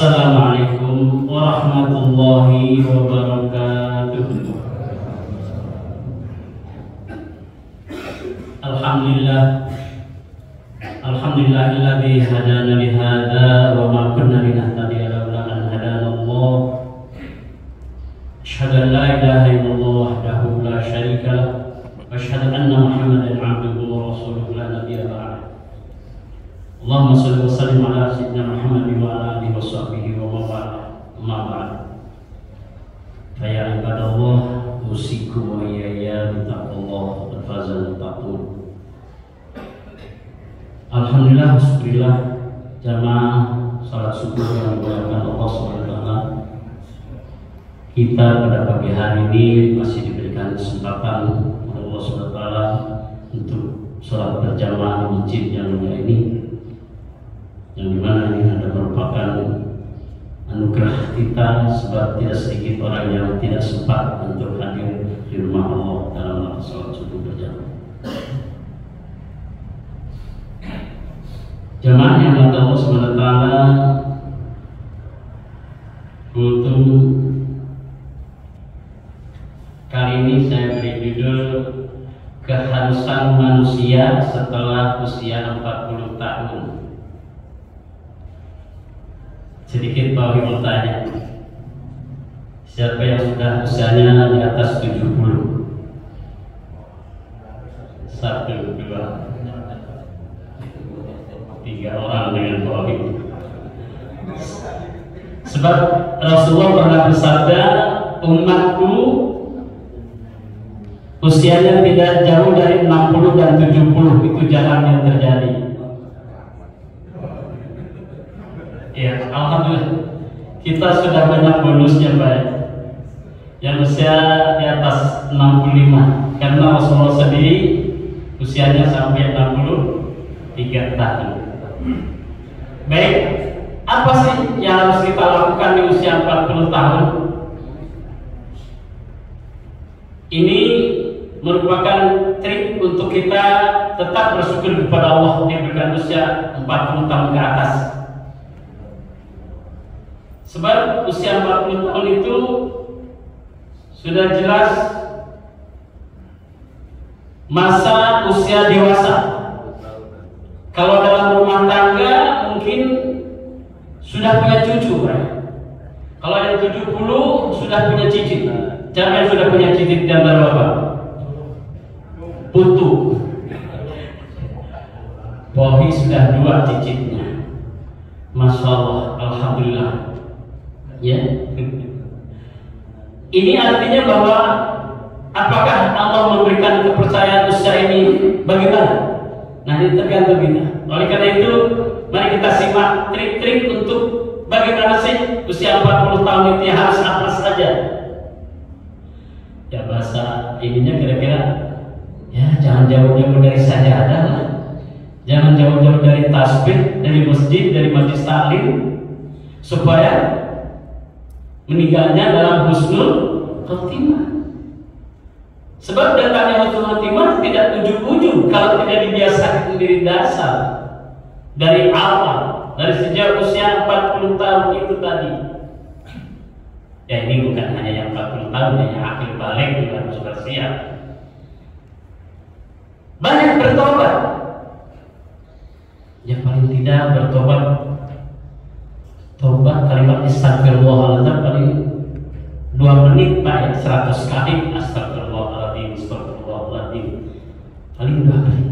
Assalamualaikum warahmatullahi wabarakatuh. Alhamdulillahilladzi hadana li hadza wa ma kunna linahtadiya laula an hadana Allah. Asyhadu an la ilaha illallah wahdahu la syarika lah wa asyhadu anna Muhammadan 'abduhu wa rasuluhu la nabiyya ba'dahu. Allahumma shalli wa sallim ala sayyidina Muhammad wa ala alihi wa sahbihi wa man wala. Amma ba'd. Fa ya ibadallah, usikum wa iyaya bi taqwallah wa fazal muttaqun. Alhamdulillah, syukurillah jamaah salat subuh yang dimuliakan Allah SWT. Kita pada pagi hari ini masih diberikan kesempatan oleh Allah SWT untuk salat berjamaah di masjid yang mulia ini, yang dimana ini ada merupakan anugerah kita, sebab tidak sedikit orang yang tidak sempat untuk hadir di rumah Allah dalam salat subuh berjamaah. Jamaah yang Allah SWT, kultum kali ini saya beri judul keharusan manusia setelah usia 40 tahun. Sedikit Pak Wim bertanya, siapa yang sudah usianya di atas 70? 1, 2, 3 orang dengan Pak Wim. Sebab Rasulullah pernah bersabda, umatku usianya tidak jauh dari 60 dan 70, itu jarang yang terjadi. Ya, alhamdulillah kita sudah banyak bonusnya Pak, yang usia di atas 65, karena Rasulullah sendiri usianya sampai 63 tahun. Baik, apa sih yang harus kita lakukan di usia 40 tahun? Ini merupakan trik untuk kita tetap bersyukur kepada Allah yang diberikan usia 40 tahun ke atas. Sebab usia 40 tahun itu sudah jelas masa usia dewasa. Kalau dalam rumah tangga mungkin sudah punya cucu, kan? Kalau yang 70 sudah punya cicit. Siapa yang sudah punya cicit di antara Bapak? Putu. Pohi sudah 2 cicitnya. Masya Allah, alhamdulillah. Ya. Ini artinya bahwa apakah Allah memberikan kepercayaan usia ini bagaimana? Nah, ini tergantung kita. Oleh karena itu, mari kita simak trik-trik untuk bagaimana sih usia 40 tahun itu harus apa saja. Ya, bahasa ininya kira-kira, ya jangan jauh-jauh dari sajadah lah. Jangan jauh-jauh dari tasbih, dari masjid, dari majlis taklim, supaya meninggalnya dalam husnul khotimah. Sebab datangnya husnul khotimah tidak ujung-ujung kalau tidak dibiasakan dari dasar, dari awal, dari sejak usia 40 tahun itu tadi. Ya, ini bukan hanya yang 40 tahun, yang akil balik juga harus bersiap. Banyak bertobat. Ya, paling tidak bertobat, tobat kalimat astagfirullahaladzim paling 2 menit Pak, ya, 100 kali astagfirullahaladzim, astagfirullahaladzim, paling 2 menit.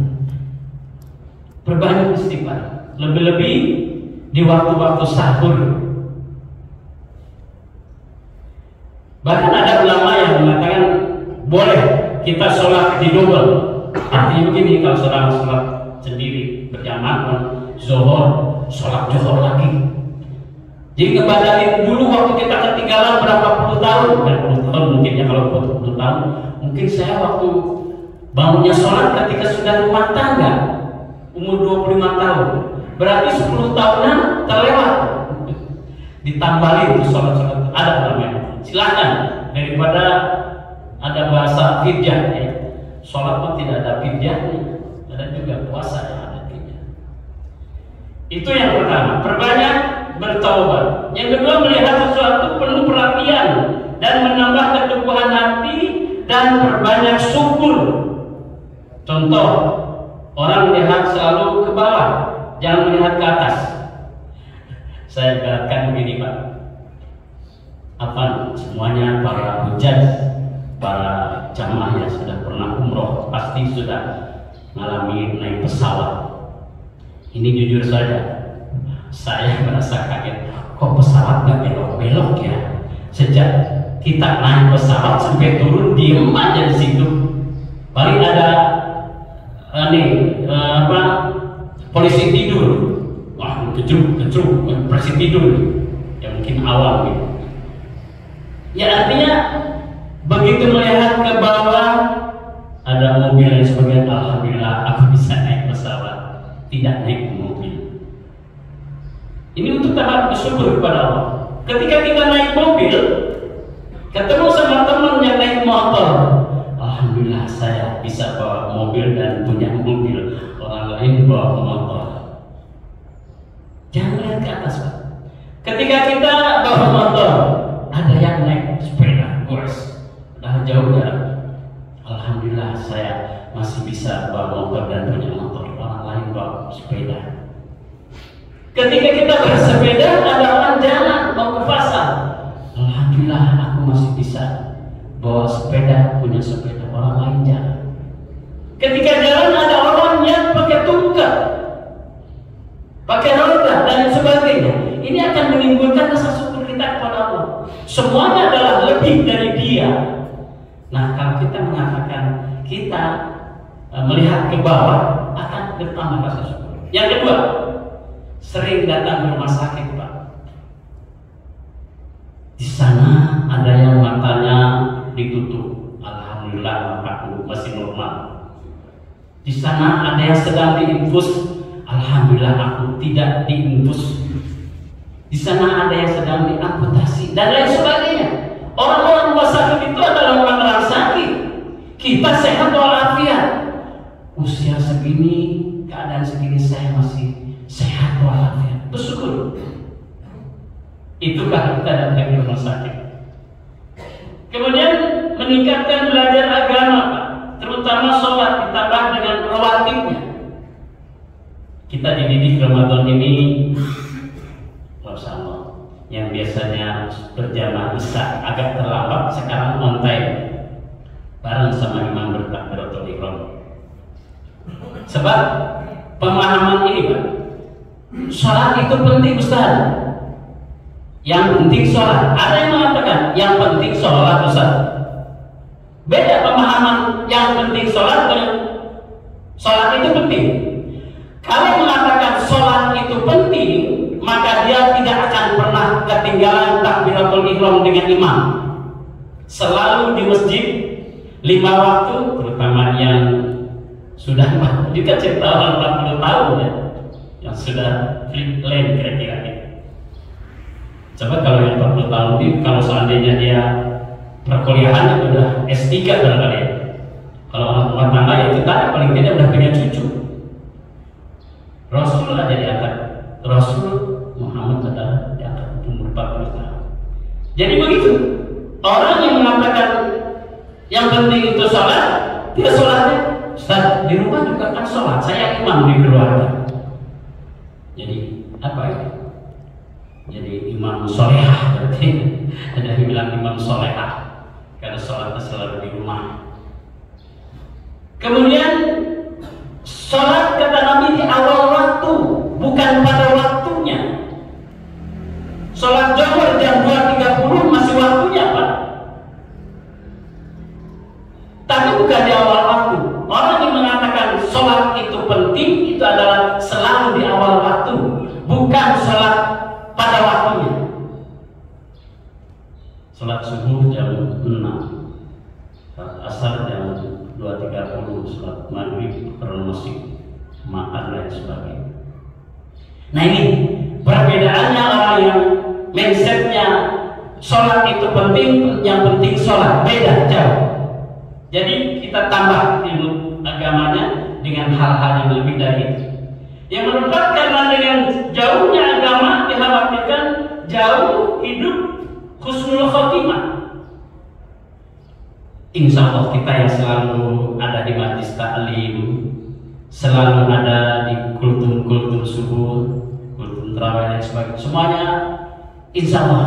Perbanyak istighfar, lebih-lebih di waktu-waktu sahur. Bahkan ada ulama yang mengatakan boleh kita sholat di double. Artinya begini, kalau sholat sendiri berjamaah, zuhur, sholat zuhur lagi. Jadi ngebadain dulu waktu kita ketinggalan berapa puluh tahun, mungkin ya, kalau 40 tahun, mungkin saya waktu bangunnya sholat ketika sudah rumah tangga, umur 25 tahun, berarti 10 tahunan terlewat. Ditambahin tuh sholat-sholat, ada namanya. Silakan, daripada ada bahasa fidyah, ya. Sholat pun tidak ada fidyahnya, ada juga puasa yang ada fidyah. Itu yang pertama. Perbanyak bertaubat. Yang kedua, melihat sesuatu penuh perhatian dan menambah keteguhan hati dan perbanyak syukur. Contoh, orang melihat selalu ke bawah, jangan melihat ke atas. Saya katakan begini Pak, apa semuanya para hujjah, para jamaah yang sudah pernah umroh pasti sudah mengalami naik pesawat. Ini jujur saja, saya merasa kaget, kok pesawat nggak belok-belok ya? Sejak kita naik pesawat sampai turun diem aja di situ. Paling ada polisi tidur, wah kecuk, polisi tidur, ya mungkin awal gitu. Ya artinya begitu melihat ke bawah ada mobil dan sebagainya, alhamdulillah aku bisa naik pesawat, tidak naik mobil. Ini untuk tahap bersyukur kepada Allah. Ketika kita naik mobil, ketemu sama teman yang naik motor, alhamdulillah saya bisa bawa mobil dan punya mobil, orang lain bawa motor. Jangan lihat ke atas Pak. Ketika kita bawa motor, ada yang naik sepeda, gores, udah jauh jarak. Alhamdulillah saya masih bisa bawa motor dan punya motor, orang lain bawa sepeda. Ketika kita bersepeda, ada orang jalan mau ke pasar, alhamdulillah aku masih bisa bawa sepeda, punya sepeda, orang lain jalan. Ketika jalan ada orang yang pakai tunggang, pakai roda dan sebagainya. Ini akan menimbulkan rasa syukur kita kepada Allah. Semuanya adalah lebih dari dia. Nah, kalau kita mengatakan kita melihat ke bawah, akan bertambah rasa syukur. Yang kedua, sering datang ke rumah sakit Pak. Di sana ada yang matanya ditutup, alhamdulillah mataku masih normal. Di sana ada yang sedang diinfus, alhamdulillah aku tidak diinfus. Di sana ada yang sedang diamputasi dan lain sebagainya. Orang-orang rumah sakit itu adalah orang sakit. Kita sehat walafiat. Usia segini, keadaan segini saya masih sehat walafiat. Bersyukur. Itu kalau kita datang ke rumah sakit. Kemudian meningkatkan belajar agama Pak, terutama sholat ditambah dengan rawatibnya. Kita dididik Ramadan ini, Masya Allah, yang biasanya berjamaah Isya agak terlambat, sekarang on time bareng sama imam bertakbiratul ihram. Sebab pemahaman ini Pak, sholat itu penting Ustaz. Yang penting sholat. Ada yang mengatakan yang penting sholat Ustaz. Beda pemahaman yang penting sholat dengan sholat itu penting. Kalau mengatakan sholat itu penting, maka dia tidak akan pernah ketinggalan takbiratul ihram dengan imam. Selalu di masjid 5 waktu, terutama yang sudah juga cerita orang 40 tahun ya, yang sudah flip lane kira-kira gitu. Coba kalau yang 40 tahun itu, kalau seandainya dia perkuliahan itu udah S3 barangkali ya. Kalau orang rumah tangga ya kita paling tidak udah punya cucu. Rasul aja diangkat, Rasul Muhammad adalah diangkat umur 40 tahun. Jadi begitu. Orang yang mengatakan yang penting itu sholat, dia sholatnya Ustaz, di rumah juga kan sholat, saya imam di keluarga. Jadi apa itu? Jadi imam solehah, berarti ada yang bilang imam solehah karena sholatnya selalu di rumah. Kemudian sholat kata Nabi di awal waktu, bukan pada waktunya. Sholat Zuhur jam 2.30 masih waktunya Pak, tapi bukan di awal waktu. Orang yang mengatakan sholat itu penting, itu adalah selalu di awal waktu, bukan sholat pada waktunya. Sholat subuh jam 6, sholat asar jam 2.30, sholat maghrib karena masih makan dan sebagainya. Nah ini perbedaannya orang yang mindsetnya sholat itu penting, yang penting sholat, beda jauh. Jadi kita tambah ilmu agamanya dengan hal-hal yang lebih dari itu. Yang keempat, karena dengan jauhnya agama dikhawatirkan jauh hidup husnul khotimah. Insya Allah kita yang selalu ada di majlis taklim, selalu ada di kultum subuh, kultum tarawih dan sebagainya, semuanya insya Allah.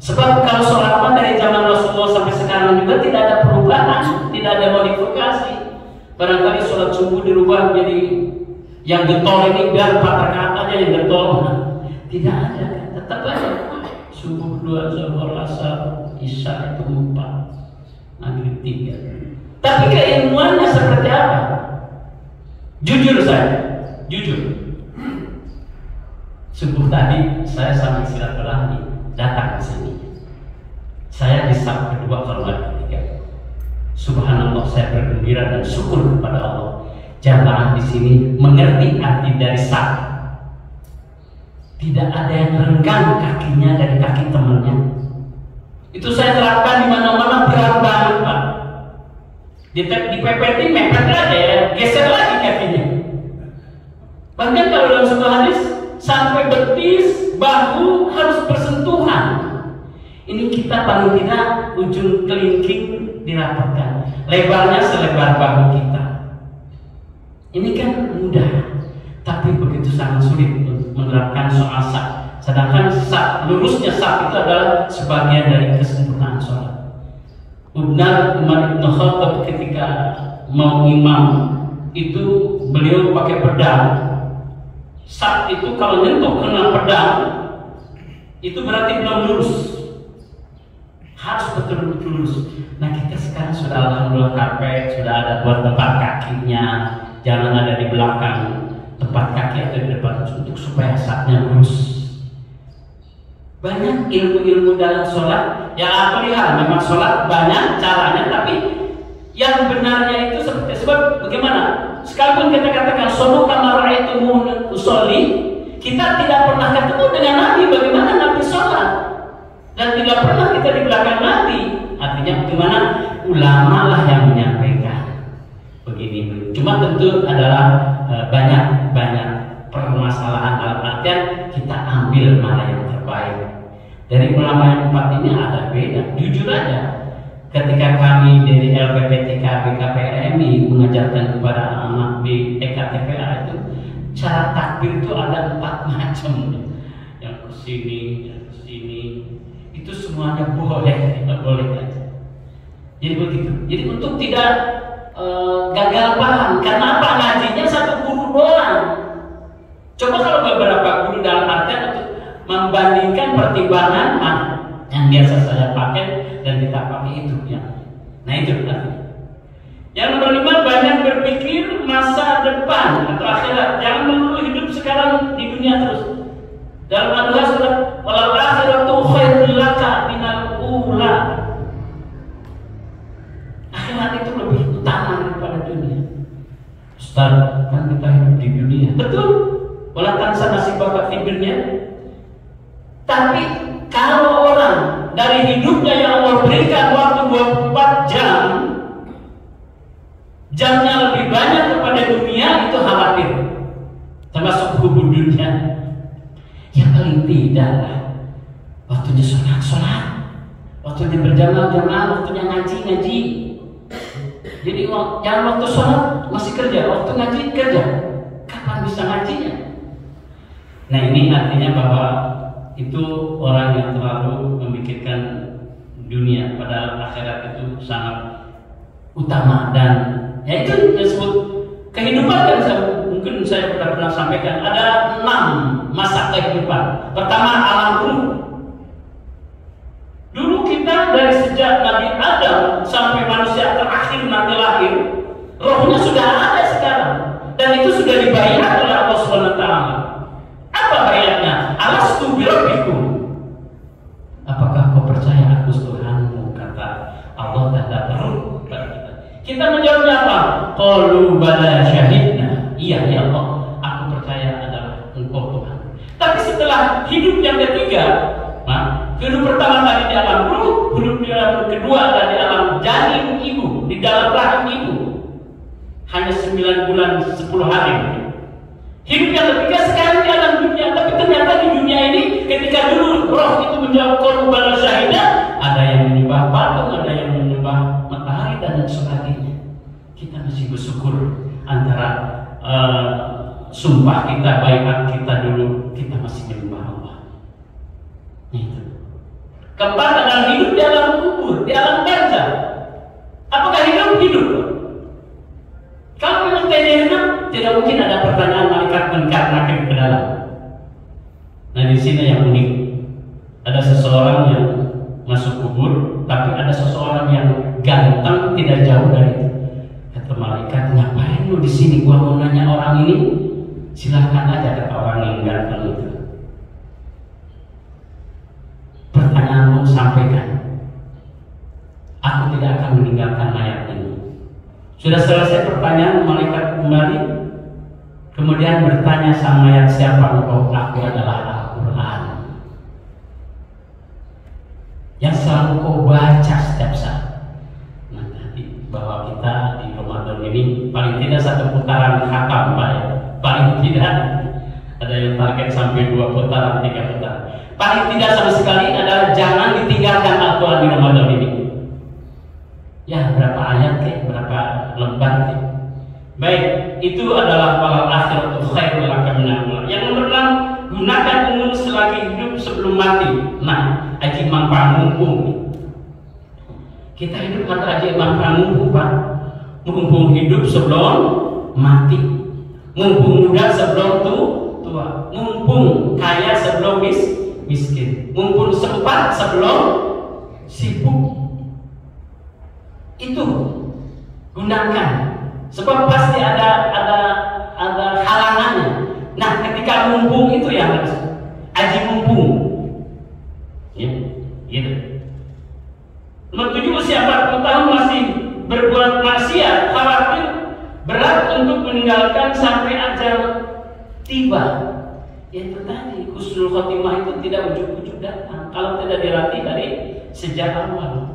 Sebab kalau sholat dari zaman Rasulullah sampai sekarang juga tidak ada perubahan, tidak ada modifikasi. Barangkali sholat subuh dirubah menjadi yang getol ini biar 4 rakaat aja yang getol. Tidak ada, tetap aja subuh 2, zuhur, asar, isya itu 4. Maghrib 3. Tapi keilmuannya seperti apa? Jujur saya, jujur. Subuh tadi saya sampai silaturahmi datang ke sini. Saya di saf kedua keluar ketiga. Subhanallah, saya bergembira dan syukur kepada Allah. Jamaah di sini mengerti arti dari saf. Tidak ada yang renggang kakinya dari kaki temannya. Itu saya terapkan di mana-mana, berat banget Pak. Di PPT mepet aja ya, geser lagi kakinya. Bahkan kalau dalam sebuah hadis sampai betis, bahu harus bersentuhan. Ini kita paling tidak ujung kelingking dirapatkan, lebarnya selebar bahu kita. Ini kan mudah, tapi begitu sangat sulit untuk menerapkan soal saf. Sedangkan lurusnya saf itu adalah sebagian dari kesempurnaan sholat. Benar Umar bin Khattab ketika mau imam itu beliau pakai pedang. Saf itu kalau nyentuh kena pedang itu berarti belum lurus. Harus betul-betul lurus. Nah kita sekarang sudah alhamdulillah karpet, sudah ada buat tempat kakinya, jangan ada di belakang tempat kaki atau di depan untuk supaya safnya lurus. Banyak ilmu-ilmu dalam sholat yang aku lihat, memang sholat banyak caranya, tapi yang benarnya itu seperti sebab bagaimana? Sekalipun kita katakan sholat kamar itu usolli, kita tidak pernah ketemu dengan Nabi bagaimana Nabi sholat, dan tidak pernah kita di belakang Nabi. Artinya bagaimana? Ulama lah yang menyampaikan begini. Cuma tentu adalah banyak permasalahan dalam artian kita ambil mana yang terbaik. Dari ulama yang 4 ini ada beda. Jujur aja, ketika kami dari LPPTK BKPRMI mengajarkan kepada anak di EKTPA itu, cara takbir itu ada 4 macam. Yang kesini, itu semuanya boleh, tidak boleh aja. Jadi begitu. Jadi untuk tidak gagal paham, karena apa? Ngajinya satu guru doang. Coba kalau beberapa guru dalam artian untuk membandingkan pertimbangan yang biasa saya pakai dan kita pakai itu ya. Nah itu artinya. Yang nomor 5, banyak berpikir masa depan atau akhirat. Jangan melulu hidup sekarang di dunia terus. Dalam Al-Quran surat walal akhiratu khairul laka minal ula. Akhirat itu lebih utama daripada dunia. Ustaz, kan kita hidup di dunia. Betul. Wala tansa nasibaka fi dunya. Tapi kalau orang dari hidupnya yang Allah berikan waktu 24 jam, jamnya lebih banyak kepada dunia, itu khawatir. Termasuk hubung dunia. Ya paling tidak lah, waktunya sholat, waktunya berjamaah, waktunya ngaji. Jadi jangan waktu sholat masih kerja, waktu ngaji kerja. Kapan bisa ngajinya? Nah ini artinya bahwa itu orang yang terlalu memikirkan dunia, padahal akhirat itu sangat utama. Dan ya itu disebut kehidupan kan, mungkin saya pernah sampaikan ada 6 masa kehidupan. Pertama, alam ruh. Dulu kita dari sejak Nabi Adam sampai manusia terakhir nanti lahir, rohnya sudah ada sekarang, dan itu sudah dibayar oleh Allah SWT. Apa bayarnya? Alastu birabbikum. Apakah kau percaya aku Tuhanmu? Kata Allah tanda perut kepada kita. Kita menjawabnya apa? Qalu bala syahidna. Iya ya Allah, aku percaya adalah Engkau Tuhan. Tapi setelah hidup yang ketiga, hidup pertama tadi di alam ruh, hidup yang kedua adalah di alam janin ibu, di dalam rahim ibu. Hanya 9 bulan 10 hari. Hidup yang ketiga sekarang di alam dunia, tapi ternyata di dunia ini ketika dulu roh itu menjawab korban syahidah, ada yang menyembah patung, ada yang menyembah matahari dan sebagainya. Kita masih bersyukur antara sumpah kita, baiat kita dulu, kita masih menyembah Allah. Itu. Keempat adalah hidup di alam kubur, di alam barzah. Apakah hidup? Hidup. Kalau memang tidak hidup, tidak mungkin ada pertanyaan malaikat mengkarnakan ke dalam. Nah, di sini yang unik, ada seseorang yang masuk kubur, tapi ada seseorang yang ganteng tidak jauh dari itu. Kata malaikat, ngapain lu di sini? Gua mau nanya orang ini. Silahkan aja, kata orang yang ganteng itu. Pertanyaanmu sampaikan. Aku tidak akan meninggalkan mayat ini. Sudah selesai pertanyaan, malaikat kembali. Kemudian bertanya sang mayat, siapa engkau? Aku adalah Al-Quran yang selalu kau baca setiap saat. Nah, tadi bahwa kita di Ramadan ini paling tidak satu putaran khatam, Pak, ya. Paling tidak ada yang target sampai 2 putaran, 3 putaran. Paling tidak sama sekali adalah jangan ditinggalkan Al-Quran di Ramadan ini. Ya, berapa ayat ke, berapa lembar ke. Baik, itu adalah wal akhiratu khairul laka minal ula. Yang nomor 6, gunakan umur selagi hidup sebelum mati. Nah, aji manfaat mumpung. Kita hidup kata aji manfaat mumpung, Pak. Mumpung hidup sebelum mati. Mumpung muda sebelum tua. Mumpung kaya sebelum miskin. Mumpung sempat sebelum sibuk. Itu gunakan, sebab pasti ada halangannya. Nah, ketika mumpung itu yang harus aji mumpung, ya, gitu. Nomor 7, usia 40 tahun masih berbuat maksiat, khawatir berat untuk meninggalkan sampai ajal tiba. Itu tadi, husnul khotimah itu tidak ujuk-ujuk datang kalau tidak dilatih dari sejak awal.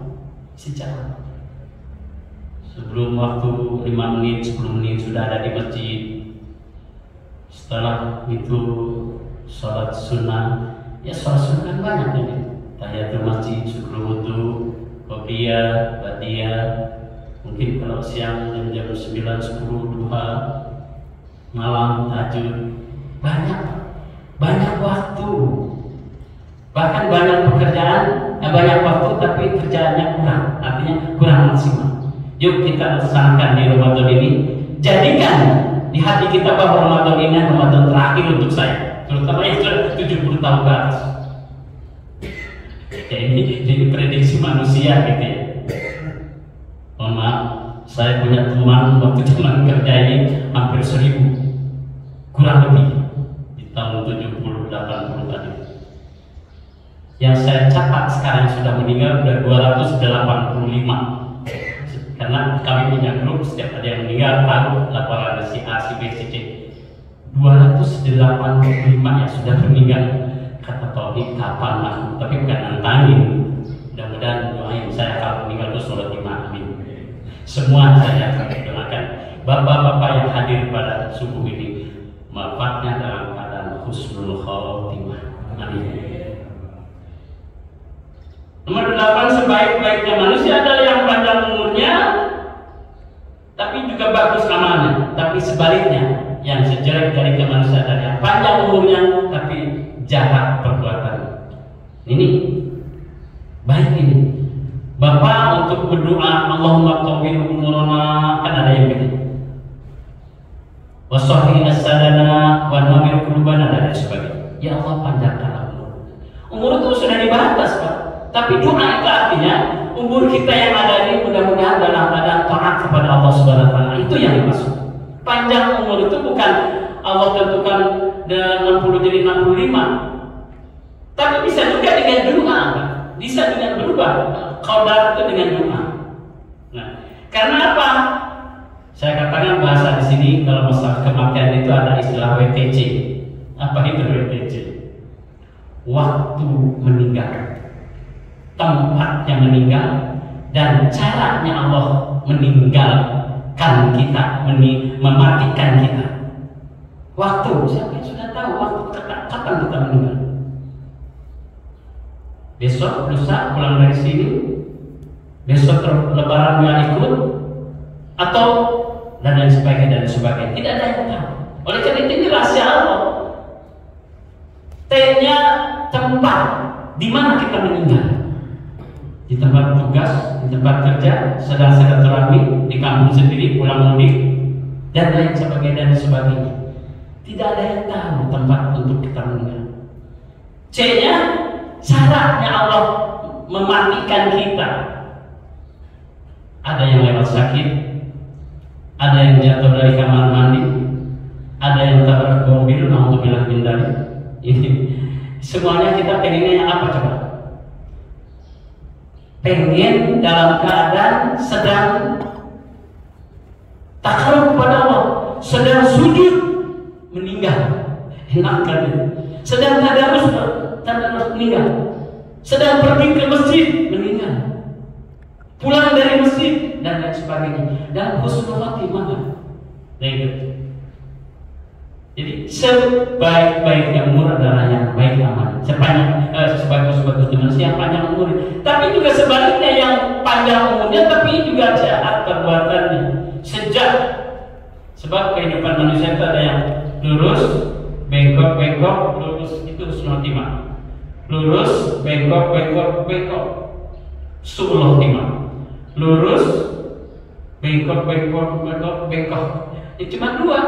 Sebelum waktu 5 menit, 10 menit sudah ada di masjid. Setelah itu sholat sunnah. Ya, sholat sunnah kan banyak ini. Tahiyatul masjid, syukur wudu, qobliyah, ba'diyah. Mungkin kalau siang jam 9, 10, duha, malam, tahajud. Banyak waktu. Bahkan banyak pekerjaan, banyak waktu tapi kerjaannya kurang. Artinya kurang maksimal. Yuk kita laksanakan di Ramadan ini. Jadikan di hati kita bahwa Ramadan ini Ramadan terakhir untuk saya, terutama yang sudah 70 tahun ke atas. Ya, ini prediksi manusia gitu ya. Mohon maaf, saya punya teman waktu zaman kerja ini hampir 1000, kurang lebih di tahun 70-80 tadi. Yang saya catat sekarang sudah meninggal sudah 285. Karena kami punya grup, setiap ada yang meninggal tahu laporan si A, si B, si C. 285 ya sudah meninggal. Kata Tauhid, kapan aku? Tapi bukan nantangin. Mudah-mudahan doain saya kalau meninggal itu sholat 5, amin. Semua saya akan doakan. Bapak-bapak yang hadir pada subuh ini, wafatnya dalam keadaan husnul khotimah. Amin. Nomor 8, sebaik-baiknya manusia adalah yang panjang umurnya tapi juga bagus amalnya. Tapi sebaliknya, yang sejelek-jeleknya manusia adalah yang panjang umurnya tapi jahat perbuatan. Ini baik ini. Bapak untuk berdoa, Allahumma tawwil umurana, kan ada yang gitu. Wa sahih as-sadana wa nawwir qulubana dan sebagainya. Ya Allah, panjangkanlah umur. Umur itu sudah dibatas, Pak. Tapi doa itu artinya umur kita yang ada ini mudah-mudahan dalam keadaan taat kepada Allah Subhanahu wa taala. Itu yang dimaksud. Panjang umur itu bukan Allah tentukan dengan 60 jadi 65. Tapi bisa juga dengan doa, bisa dengan berubah. Qadar itu dengan doa. Nah, karena apa? Saya katakan bahasa di sini kalau masalah kematian itu ada istilah WTC. Apa itu WTC? Waktu meninggal. Tempatnya meninggal dan caranya Allah meninggalkan kita, mematikan kita. waktu. Siapa yang sudah tahu waktu kapan kita meninggal? Besok, lusa pulang dari sini, besok lebaran nggak ikut, atau dan lain sebagainya dan sebagainya. Tidak ada yang tahu. Oleh karena itu ini rahasia Allah. T-nya tempat di mana kita meninggal. Di tempat tugas, di tempat kerja, sedang silaturahmi, di kampung sendiri, pulang mudik, dan lain sebagainya dan sebagainya. Tidak ada yang tahu tempat untuk kita meninggal. C-nya syaratnya Allah mematikan kita. Ada yang lewat sakit, ada yang jatuh dari kamar mandi, ada yang tabrak mobil, naudzubillah min dzalik. Ini semuanya kita pengennya yang apa coba? Pengen dalam keadaan sedang takarub kepada Allah, sedang sujud meninggal, enak kan? Sedang tadarus meninggal, sedang pergi ke masjid meninggal, pulang dari masjid dan lain sebagainya, dan husnul khatimah. Jadi sebaik-baiknya umur adalah yang baik amal. Sebagus-bagus manusia yang panjang umur. Tapi juga sebaliknya yang panjang umurnya tapi juga jahat perbuatannya. Sejak sebab kehidupan manusia itu ada yang lurus, bengkok, lurus itu husnul khatimah. Lurus, bengkok, su'ul khatimah. Lurus, bengkok. Itu cuma dua.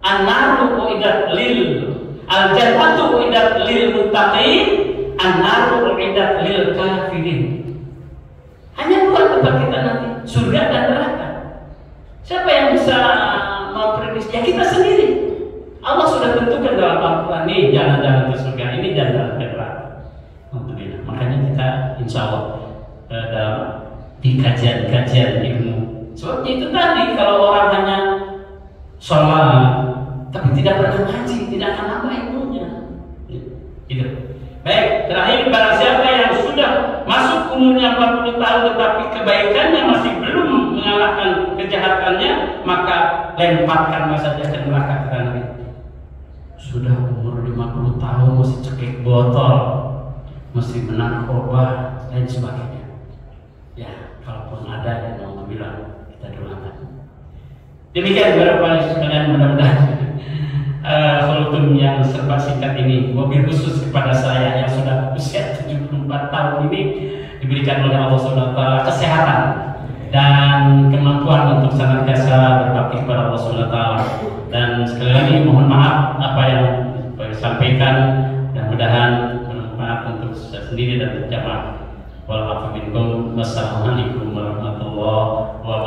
An-naru uiddat lil al-jannatu uiddat lil muttaqin, an-naru uiddat lil kafirin. Hanya dua tempat kita nanti, surga dan neraka. Siapa yang bisa memprediksi? Ya kita sendiri. Allah sudah tentukan dalam Al-Quran ini jalan-jalan ke surga, ini jalan-jalan ke neraka. Makanya kita insya Allah dalam di kajian-kajian ilmu. Sebabnya itu tadi kalau orang hanya sholat tapi tidak pernah ngaji, tidak akan nambah ilmunya. Gitu. Baik, terakhir barang siapa yang sudah masuk umurnya 40 tahun tetapi kebaikannya masih belum mengalahkan kejahatannya, maka lemparkan saja ke neraka karena itu. Sudah umur 50 tahun masih cekik botol, masih menarkoba dan sebagainya. Ya, kalaupun ada yang mau bilang, kita doakan. Demikian beberapa sekalian, mudah-mudahan khulutum yang serba singkat ini mobil khusus kepada saya yang sudah usia 74 tahun ini diberikan oleh Allah SWT kesehatan dan kemampuan untuk senantiasa berbakti kepada Allah SWT. Dan sekali lagi mohon maaf apa yang saya sampaikan, mudah-mudahan bermanfaat untuk saya sendiri dan jamaah. Wassalamualaikum warahmatullahi wabarakatuh.